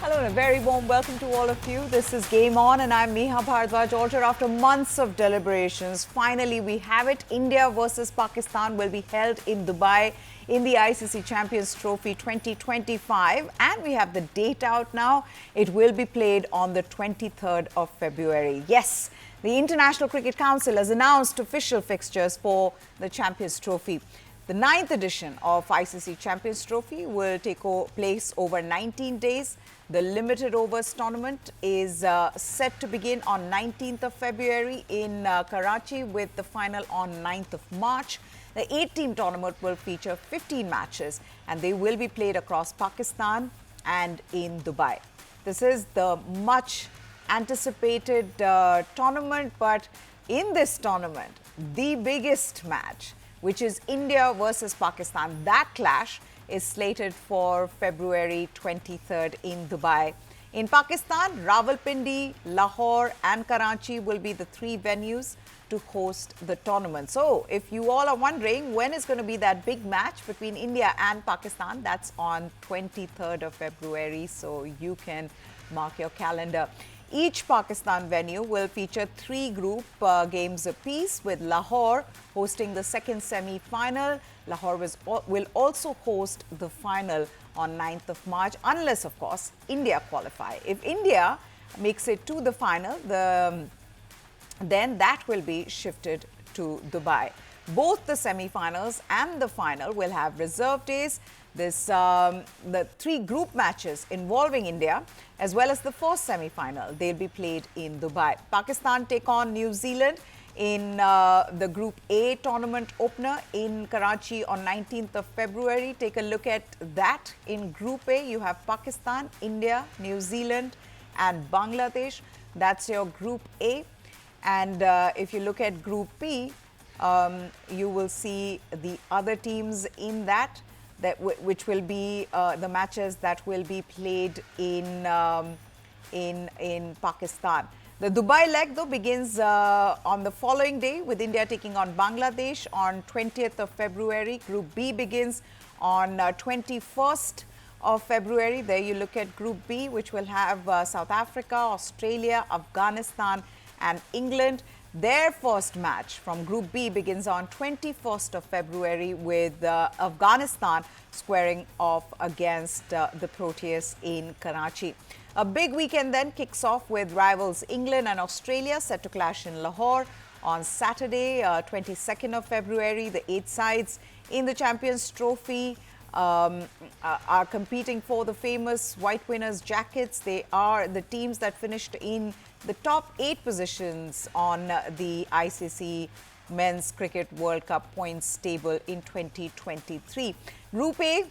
Hello and a very warm welcome to all of you. This is Game On and I'm Neha Bharadwaj. Also, after months of deliberations, finally we have it. India versus Pakistan will be held in Dubai in the ICC Champions Trophy 2025 and we have the date out now. It will be played on the 23rd of February. Yes, the International Cricket Council has announced official fixtures for the Champions Trophy. The 9th edition of ICC Champions Trophy will take place over 19 days. The limited overs tournament is set to begin on 19th of February in Karachi with the final on 9th of March. The 8-team tournament will feature 15 matches and they will be played across Pakistan and in Dubai. This is the much anticipated tournament, but in this tournament, the biggest match, which is India versus Pakistan. That clash is slated for February 23rd in Dubai. In Pakistan, Rawalpindi, Lahore and Karachi will be the three venues to host the tournament. So, if you all are wondering when is going to be that big match between India and Pakistan, that's on 23rd of February, so you can mark your calendar. Each Pakistan venue will feature three group games apiece, with Lahore hosting the second semi-final. Lahore will also host the final on 9th of March, unless, of course, India qualify. If India makes it to the final, then that will be shifted to Dubai. Both the semi-finals and the final will have reserve days. The three group matches involving India, as well as the first semi-final, they'll be played in Dubai. Pakistan take on New Zealand in the Group A tournament opener in Karachi on 19th of February. Take a look at that. In Group A, you have Pakistan, India, New Zealand and Bangladesh. That's your Group A. And if you look at Group B, you will see the other teams in that which will be the matches that will be played in Pakistan. The Dubai leg, though, begins on the following day with India taking on Bangladesh on 20th of February. Group B begins on 21st of February. There you look at Group B, which will have South Africa, Australia, Afghanistan and England. Their first match from Group B begins on 21st of February with Afghanistan squaring off against the Proteas in Karachi. A big weekend then kicks off with rivals England and Australia set to clash in Lahore on Saturday, 22nd of February. The 8 sides in the Champions Trophy are competing for the famous white winners jackets. They are the teams that finished in the top 8 positions on the ICC Men's Cricket World Cup points table in 2023. Group A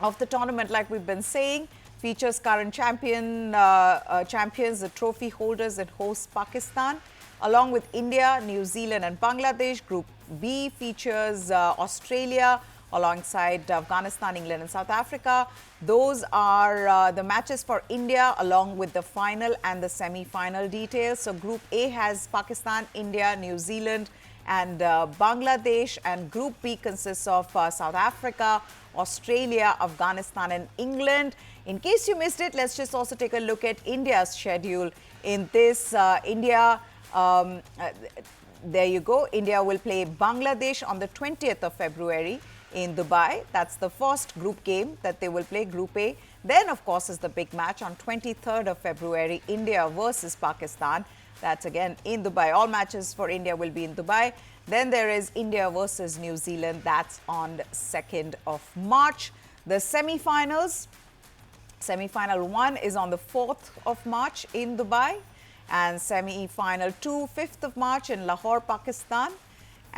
of the tournament, like we've been saying, features current champions, the trophy holders and hosts Pakistan, along with India, New Zealand and Bangladesh. Group B features Australia, alongside Afghanistan, England and South Africa. Those are the matches for India, along with the final and the semi-final details. So Group A has Pakistan, India, New Zealand and Bangladesh, and Group B consists of South Africa, Australia, Afghanistan and England. In case you missed it, let's just also take a look at India's schedule. In this, there you go. India will play Bangladesh on the 20th of February in Dubai. That's the first group game that they will play, Group A. Then, of course, is the big match on 23rd of February, India versus Pakistan. That's again in Dubai. All matches for India will be in Dubai. Then there is India versus New Zealand. That's on 2nd of March. The semi-finals, semi-final 1 is on the 4th of March in Dubai. And semi-final 2, 5th of March in Lahore, Pakistan.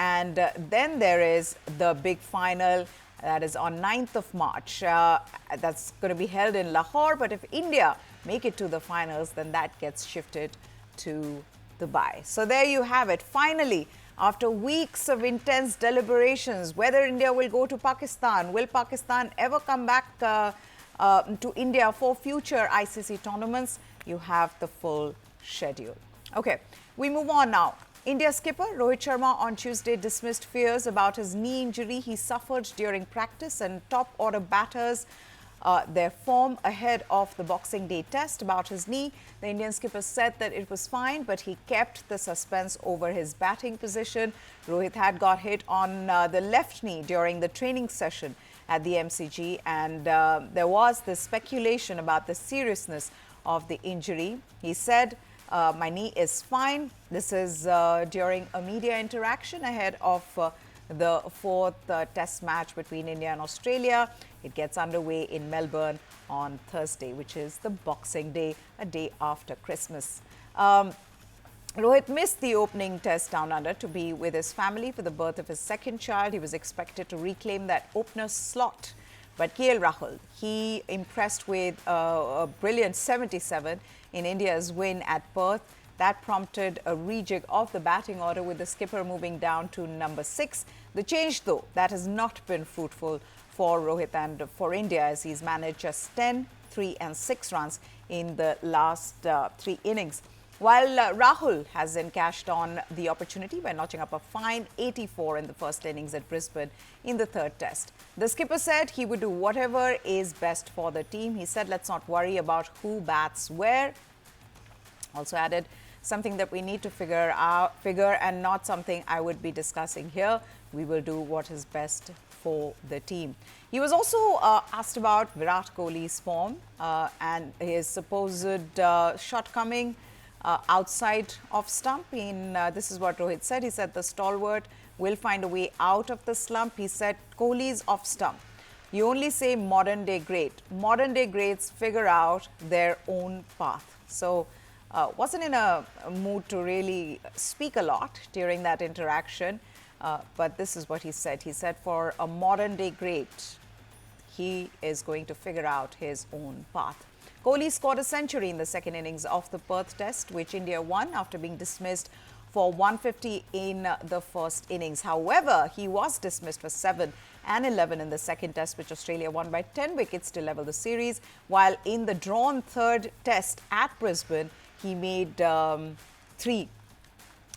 And then there is the big final that is on 9th of March. That's going to be held in Lahore. But if India make it to the finals, then that gets shifted to Dubai. So there you have it. Finally, after weeks of intense deliberations, whether India will go to Pakistan, will Pakistan ever come back to India for future ICC tournaments, you have the full schedule. Okay, we move on now. India skipper Rohit Sharma on Tuesday dismissed fears about his knee injury he suffered during practice, and top order batters their form ahead of the Boxing Day test. About his knee, the Indian skipper said that it was fine, but he kept the suspense over his batting position. Rohit had got hit on the left knee during the training session at the MCG, and there was this speculation about the seriousness of the injury. He said, my knee is fine. This is during a media interaction ahead of the fourth test match between India and Australia. It gets underway in Melbourne on Thursday, which is the Boxing Day, a day after Christmas. Rohit missed the opening test down under to be with his family for the birth of his second child. He was expected to reclaim that opener slot. But KL Rahul, he impressed with a brilliant 77 in India's win at Perth. That prompted a rejig of the batting order, with the skipper moving down to number 6. The change, though, that has not been fruitful for Rohit and for India, as he's managed just 10, 3 and 6 runs in the last 3 innings. While Rahul hasn't cashed on the opportunity by notching up a fine 84 in the first innings at Brisbane in the third test. The skipper said he would do whatever is best for the team. He said, let's not worry about who bats where. Also added, something that we need to figure and not something I would be discussing here. We will do what is best for the team. He was also asked about Virat Kohli's form and his supposed shortcoming outside of stump. This is what Rohit said. He said the stalwart will find a way out of the slump. He said Kohli's off stump. You only say modern day great. Modern day greats figure out their own path. So wasn't in a mood to really speak a lot during that interaction, but this is what he said. He said for a modern day great, he is going to figure out his own path. Kohli scored a century in the second innings of the Perth test, which India won after being dismissed for 150 in the first innings. However, he was dismissed for 7 and 11 in the second test, which Australia won by 10 wickets to level the series, while in the drawn third test at Brisbane, he made 3.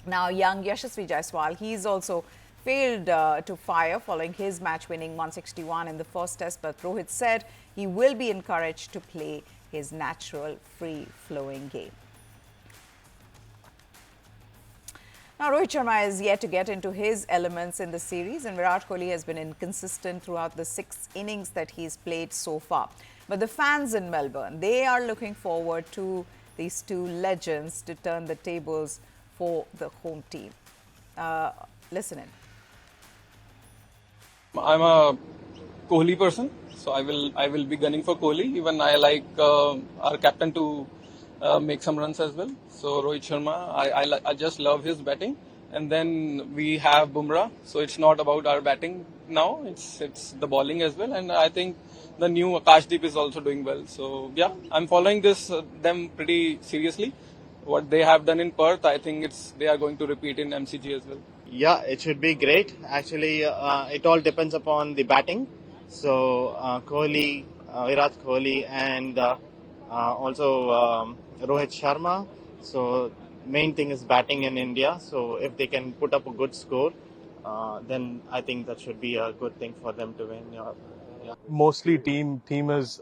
Now, young Yashasvi Jaiswal, he's also failed to fire following his match-winning 161 in the first test, but Rohit said he will be encouraged to play his natural, free-flowing game. Now, Rohit Sharma is yet to get into his elements in the series, and Virat Kohli has been inconsistent throughout the 6 innings that he's played so far. But the fans in Melbourne, they are looking forward to these two legends to turn the tables for the home team. Listen in. I'm a Kohli person, so I will be gunning for Kohli. Even I like our captain to make some runs as well. So Rohit Sharma, I just love his batting. And then we have Bumrah, so it's not about our batting now. It's the bowling as well. And I think the new Akashdeep is also doing well. So yeah, I'm following them pretty seriously. What they have done in Perth, I think they are going to repeat in MCG as well. Yeah, it should be great. Actually, it all depends upon the batting. So Kohli, Virat Kohli, and also Rohit Sharma. So main thing is batting in India. So if they can put up a good score, then I think that should be a good thing for them to win. Yeah. Mostly team is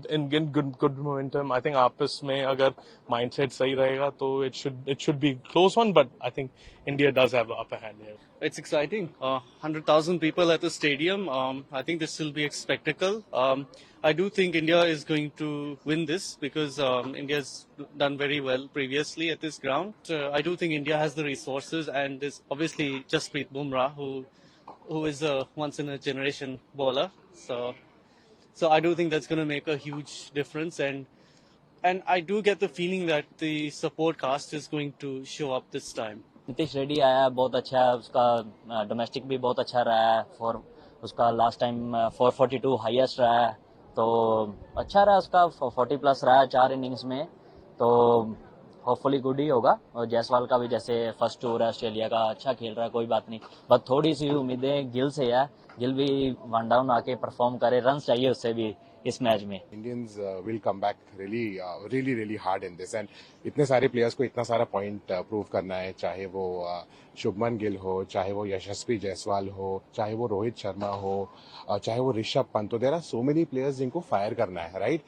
in good momentum. I think आपस में अगर mindset सही रहेगा तो it should be close one, but I think India does have the upper hand here. It's exciting. 100,000 people at the stadium. I think this will be a spectacle. I do think India is going to win this because India's done very well previously at this ground. I do think India has the resources, and there's obviously Jasprit Bumrah, who is a once-in-a-generation bowler. So I do think that's going to make a huge difference, and I do get the feeling that the support cast is going to show up this time. Nitish Reddy आया, बहुत अच्छा है, उसका domestic भी बहुत अच्छा रहा है, उसका लास्ट टाइम 442 हाईएस्ट रहा है, तो अच्छा रहा उसका 40 प्लस रहा है 4 इनिंग्स में, तो होपफुली गुड ही होगा. और जायसवाल का भी जैसे फर्स्ट टूर है ऑस्ट्रेलिया का, अच्छा खेल रहा है, कोई बात नहीं, बस थोड़ी सी उम्मीदें गिल से है, गिल भी वन डाउन आके परफॉर्म करे, रन चाहिए उससे भी इस मैच में। Indians will come back really hard in this and इतने सारे players को इतना सारा point prove करना है, चाहे वो शुभमन गिल हो, चाहे वो यशस्वी जायसवाल हो, चाहे वो रोहित शर्मा हो, चाहे वो ऋषभ पंत हो, there are so many players जिनको fire करना है, right?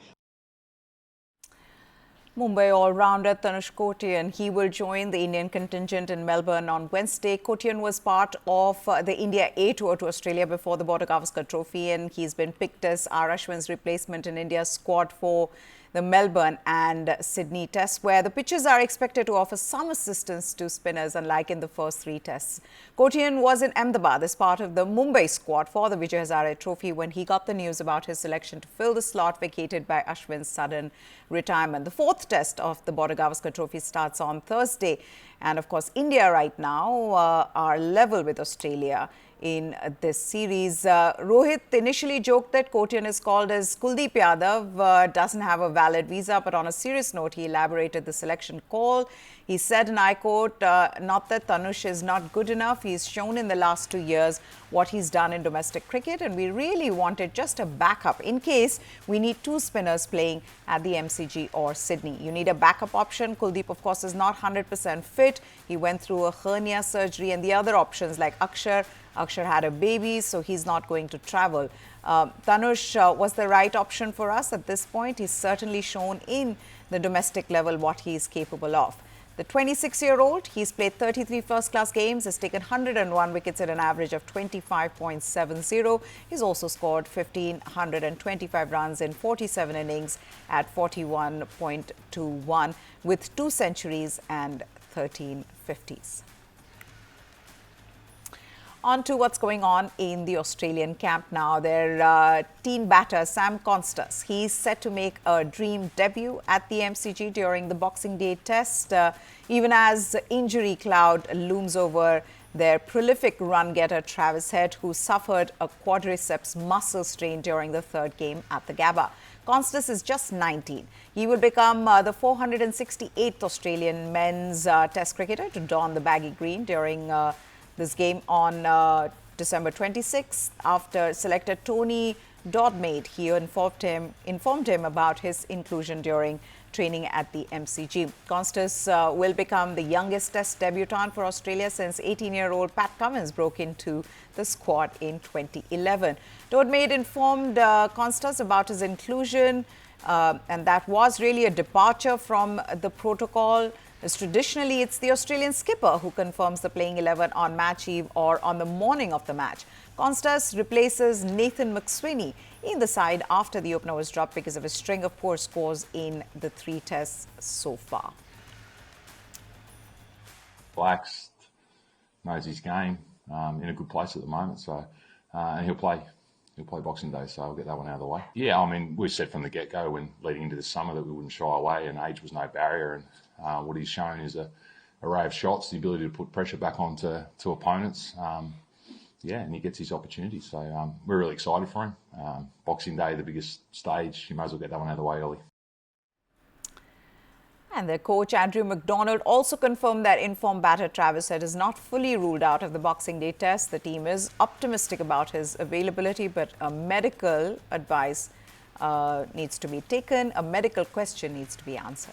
Mumbai all-rounder Tanush Kotian, he will join the Indian contingent in Melbourne on Wednesday. Kotian was part of the India A tour to Australia before the Border Gavaskar Trophy, and he's been picked as R. Ashwin's replacement in India's squad for the Melbourne and Sydney tests, where the pitches are expected to offer some assistance to spinners, unlike in the first 3 tests. Kotian was in Ahmedabad as part of the Mumbai squad for the Vijay Hazare Trophy when he got the news about his selection to fill the slot vacated by Ashwin's sudden retirement. The 4th test of the Border Gavaskar Trophy starts on Thursday. And of course, India right now are level with Australia in this series. Rohit initially joked that Kotian is called as Kuldeep Yadav, doesn't have a valid visa, but on a serious note, he elaborated the selection call. He said, and I quote, not that Tanush is not good enough. He's shown in the last 2 years what he's done in domestic cricket, and we really wanted just a backup in case we need 2 spinners playing at the MCG or Sydney. You need a backup option. Kuldeep, of course, is not 100% fit. He went through a hernia surgery, and the other options like Akshar had a baby, so he's not going to travel. Tanush was the right option for us at this point. He's certainly shown in the domestic level what he is capable of. The 26-year-old, he's played 33 first-class games, has taken 101 wickets at an average of 25.70. He's also scored 1,525 runs in 47 innings at 41.21 with 2 centuries and 13 50s. On to what's going on in the Australian camp now. Their teen batter, Sam Constas, he's set to make a dream debut at the MCG during the Boxing Day test, even as injury cloud looms over their prolific run-getter Travis Head, who suffered a quadriceps muscle strain during the 3rd game at the Gabba. Constas is just 19. He will become the 468th Australian men's test cricketer to don the baggy green during this game on December 26th. After selector Tony Dodmaid, he informed him about his inclusion during training at the MCG. Constas will become the youngest test debutant for Australia since 18-year-old Pat Cummins broke into the squad in 2011. Dodmaid informed Constas about his inclusion, and that was really a departure from the protocol. As traditionally, it's the Australian skipper who confirms the playing 11 on match eve or on the morning of the match. Constas replaces Nathan McSweeney in the side after the opener was dropped because of a string of poor scores in the 3 tests so far. Relaxed, knows his game, in a good place at the moment. So, and he'll play Boxing Day, so I'll get that one out of the way. Yeah, I mean, we said from the get-go when leading into the summer that we wouldn't shy away, and age was no barrier. And what he's shown is a array of shots, the ability to put pressure back onto opponents. And he gets his opportunity. So we're really excited for him. Boxing Day, the biggest stage, you might as well get that one out of the way early. And their coach Andrew McDonald also confirmed that informed batter Travis Head is not fully ruled out of the Boxing Day test. The team is optimistic about his availability, but a medical advice needs to be taken. A medical question needs to be answered.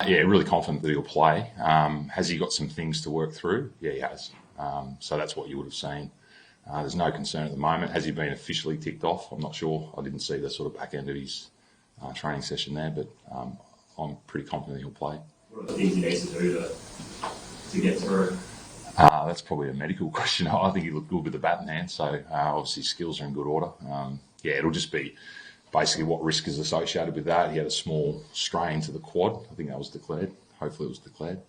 Yeah, really confident that he'll play. Has he got some things to work through? Yeah, he has. So that's what you would have seen. There's no concern at the moment. Has he been officially ticked off? I'm not sure. I didn't see the sort of back end of his training session there, but I'm pretty confident he'll play. What are the things he needs to do to get through? That's probably a medical question. I think he looked good with the bat in hand, so obviously skills are in good order. It'll just be basically what risk is associated with that. He had a small strain to the quad. I think that was declared. Hopefully it was declared.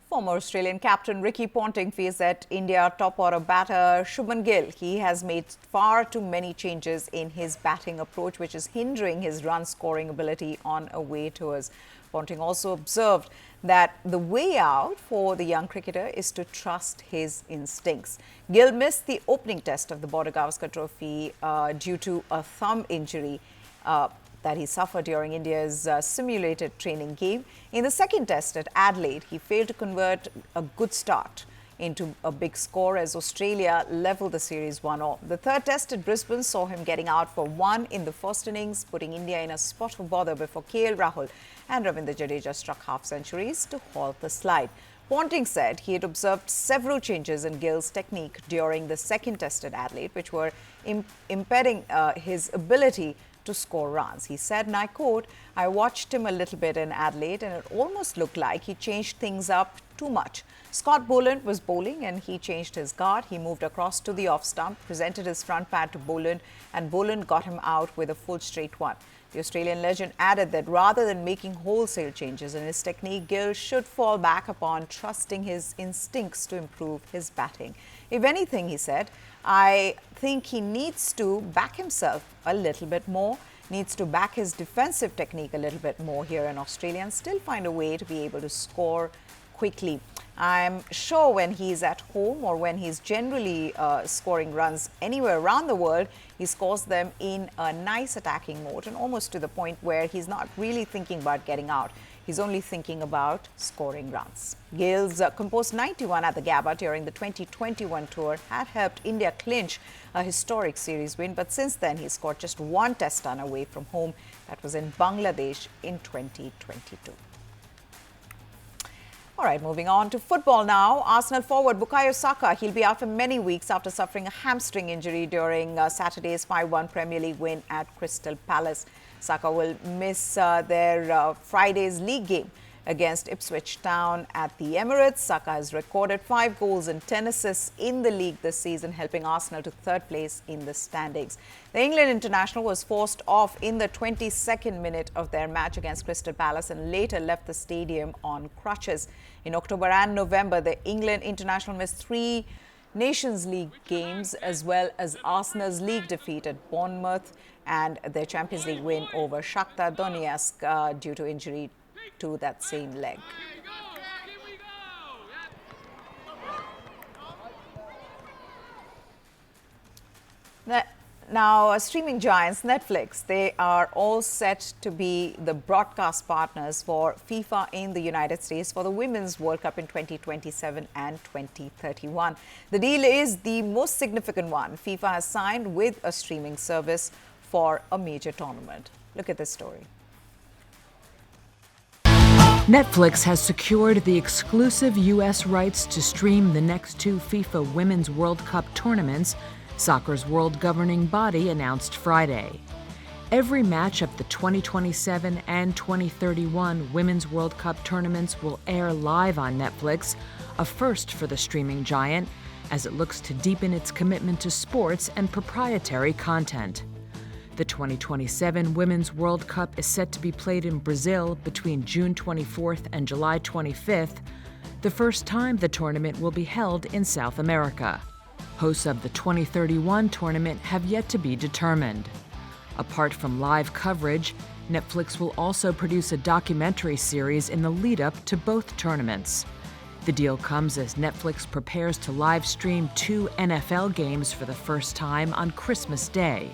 Former Australian captain Ricky Ponting fears that India top-order batter Shubman Gill, he has made far too many changes in his batting approach, which is hindering his run-scoring ability on away tours. Ponting also observed that the way out for the young cricketer is to trust his instincts. Gill missed the opening test of the Border Gavaskar Trophy due to a thumb injury that he suffered during India's simulated training game. In the second test at Adelaide, he failed to convert a good start into a big score as Australia levelled the series 1-1. The third test at Brisbane saw him getting out for one in the first innings, putting India in a spot of bother before KL Rahul and Ravindra Jadeja struck half centuries to halt the slide. Ponting said he had observed several changes in Gill's technique during the second test at Adelaide, which were impeding his ability to score runs. He said, and I quote, "I watched him a little bit in Adelaide and it almost looked like he changed things up too much. Scott Boland was bowling and he changed his guard. He moved across to the off stump, presented his front pad to Boland, and Boland got him out with a full straight one." The Australian legend added that rather than making wholesale changes in his technique, Gill should fall back upon trusting his instincts to improve his batting. If anything, he said, I think he needs to back himself a little bit more, needs to back his defensive technique a little bit more here in Australia and still find a way to be able to score quickly. I'm sure when he's at home or when he's generally scoring runs anywhere around the world, he scores them in a nice attacking mode and almost to the point where he's not really thinking about getting out. He's only thinking about scoring runs. Gill's composed 91 at the Gabba during the 2021 tour had helped India clinch a historic series win, but since then he scored just one test run away from home. That was in Bangladesh in 2022. All right, moving on to football now. Arsenal forward Bukayo Saka, he'll be out for many weeks after suffering a hamstring injury during Saturday's 5-1 Premier League win at Crystal Palace. Saka will miss their Friday's league game against Ipswich Town at the Emirates. Saka has recorded 5 goals and 10 assists in the league this season, helping Arsenal to third place in the standings. The England international was forced off in the 22nd minute of their match against Crystal Palace and later left the stadium on crutches. In October and November, the England international missed 3 Nations League games as well as Arsenal's league defeat at Bournemouth and their Champions League win over Shakhtar Donetsk due to injury to that same leg. Now, streaming giants Netflix, they are all set to be the broadcast partners for FIFA in the United States for the Women's World Cup in 2027 and 2031. The deal is the most significant one FIFA has signed with a streaming service for a major tournament. Look at this story. Netflix has secured the exclusive U.S. rights to stream the next 2 FIFA Women's World Cup tournaments, soccer's world governing body announced Friday. Every match of the 2027 and 2031 Women's World Cup tournaments will air live on Netflix, a first for the streaming giant, as it looks to deepen its commitment to sports and proprietary content. The 2027 Women's World Cup is set to be played in Brazil between June 24th and July 25th, the first time the tournament will be held in South America. Hosts of the 2031 tournament have yet to be determined. Apart from live coverage, Netflix will also produce a documentary series in the lead-up to both tournaments. The deal comes as Netflix prepares to live stream 2 NFL games for the first time on Christmas Day.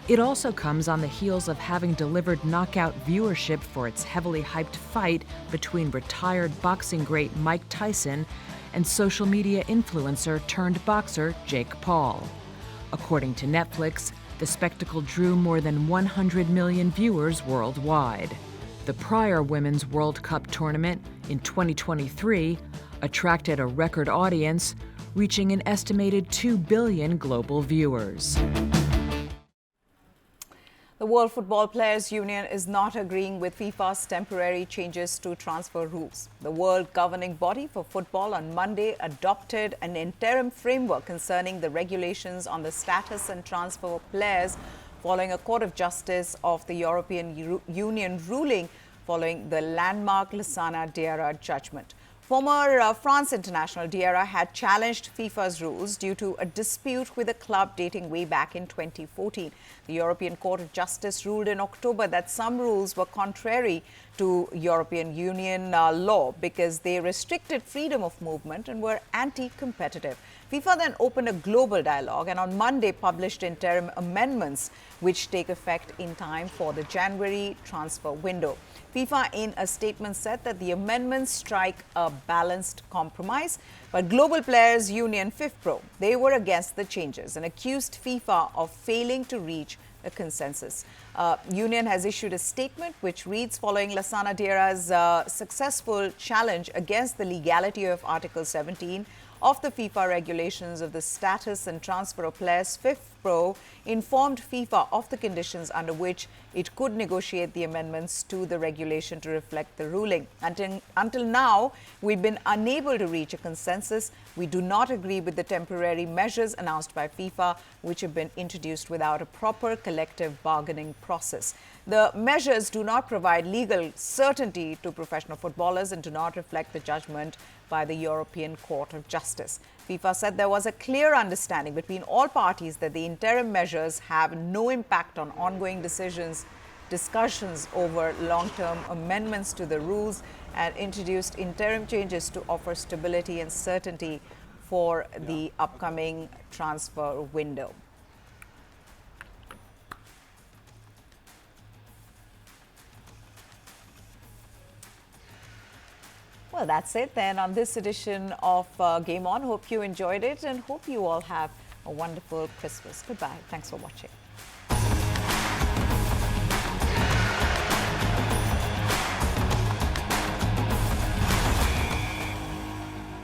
It also comes on the heels of having delivered knockout viewership for its heavily hyped fight between retired boxing great Mike Tyson and social media influencer turned boxer Jake Paul. According to Netflix, the spectacle drew more than 100 million viewers worldwide. The prior Women's World Cup tournament in 2023 attracted a record audience, reaching an estimated 2 billion global viewers. The World Football Players Union is not agreeing with FIFA's temporary changes to transfer rules. The world governing body for football on Monday adopted an interim framework concerning the regulations on the status and transfer of players following a Court of Justice of the European Union ruling following the landmark Lassana Diarra judgment. Former France international Diarra had challenged FIFA's rules due to a dispute with a club dating way back in 2014. The European Court of Justice ruled in October that some rules were contrary to European Union law because they restricted freedom of movement and were anti-competitive. FIFA then opened a global dialogue and on Monday published interim amendments which take effect in time for the January transfer window. FIFA in a statement said that the amendments strike a balanced compromise, but Global Players Union FIFPro, they were against the changes and accused FIFA of failing to reach a consensus. Union has issued a statement which reads, following Lassana Diarra's successful challenge against the legality of Article 17 of the FIFA regulations of the status and transfer of players, FIFPro informed FIFA of the conditions under which it could negotiate the amendments to the regulation to reflect the ruling. Until now, we've been unable to reach a consensus. We do not agree with the temporary measures announced by FIFA, which have been introduced without a proper collective bargaining process. The measures do not provide legal certainty to professional footballers and do not reflect the judgment by the European Court of Justice. FIFA said there was a clear understanding between all parties that the interim measures have no impact on ongoing discussions over long-term amendments to the rules and introduced interim changes to offer stability and certainty for the upcoming transfer window. Well, that's it then on this edition of Game On. Hope you enjoyed it and hope you all have a wonderful Christmas. Goodbye. Thanks for watching.